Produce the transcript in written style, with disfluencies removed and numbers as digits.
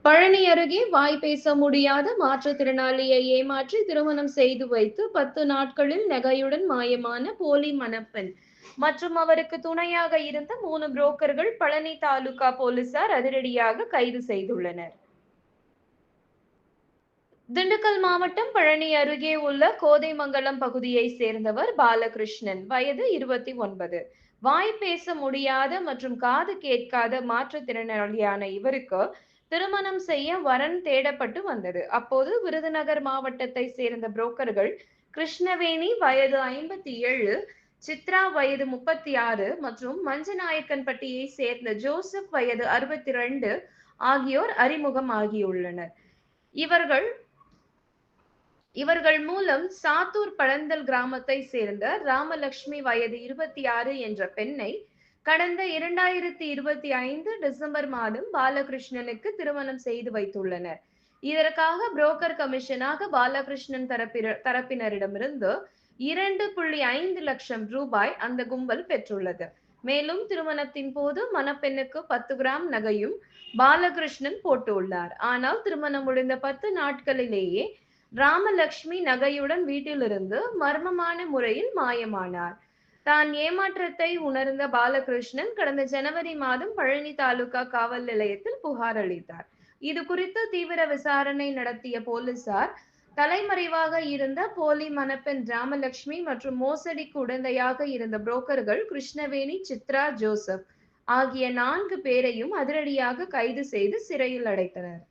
பழனி அருகே வாய் பேச முடியாத மாற்றுத்திறனாளியை ஏமாற்றி திருமணம் செய்து வைத்து 10 நாட்களில் நகையுடன் மாயமான போலி மணப்பெண் மற்றும் அவருக்கு துணையாக இருந்த 3 புரோக்கர்கள் பழனி தாலுகா போலீசார் அதிரடியாக கைது செய்துள்ளனர். திண்டுக்கல் மாவட்டம் பழனி அருகே உள்ள கோதைமங்கலம் பகுதியை சேர்ந்தவர் பாலகிருஷ்ணன், வயது 29. வாய் பேச முடியாத மற்றும் காது கேட்காத மாற்றுத்திறனாளியான இவருக்கு திருமணம் செய்ய வரன் தேடப்பட்டு வந்தது. அப்போது விருதுநகர் மாவட்டத்தை சேர்ந்த புரோக்கர்கள் கிருஷ்ணவேணி வயது 57, சித்ரா வயது 36 மற்றும் மஞ்சநாயக்கன்பட்டியை சேர்ந்த ஜோசப் வயது 62 ஆகியோர் அறிமுகமாகியுள்ளனர். இவர்கள் மூலம் சாத்தூர் பழந்தல் கிராமத்தை சேர்ந்த ராமலட்சுமி வயது 26 என்ற பெண்ணை கடந்த 2025 டிசம்பர் மாதம் பாலகிருஷ்ணனுக்கு திருமணம் செய்து வைத்துள்ளனர். இதற்காக புரோக்கர் கமிஷனாக பாலகிருஷ்ணன் தரப்பினரிடமிருந்து 2.5 லட்சம் ரூபாய் அந்த கும்பல் பெற்றுள்ளது. மேலும் திருமணத்தின் போது மணப்பெண்ணுக்கு 10 கிராம் நகையும் பாலகிருஷ்ணன் போட்டுள்ளார். ஆனால் திருமணம் முடிந்த 10 நாட்களிலேயே ராமலட்சுமி நகையுடன் வீட்டிலிருந்து மர்மமான முறையில் மாயமானார். தான் ஏமாற்றத்தை உணர்ந்த பாலகிருஷ்ணன் கடந்த ஜனவரி மாதம் பழனி தாலுகா காவல் நிலையத்தில் புகார் அளித்தார். இது குறித்து தீவிர விசாரணை நடத்திய போலீசார் தலைமறைவாக இருந்த போலி மணப்பெண் ராமலட்சுமி மற்றும் மோசடிக்கு உடந்தையாக இருந்த புரோக்கர்கள் கிருஷ்ணவேணி, சித்ரா, ஜோசப் ஆகிய 4 பேரையும் அதிரடியாக கைது செய்து சிறையில் அடைத்தனர்.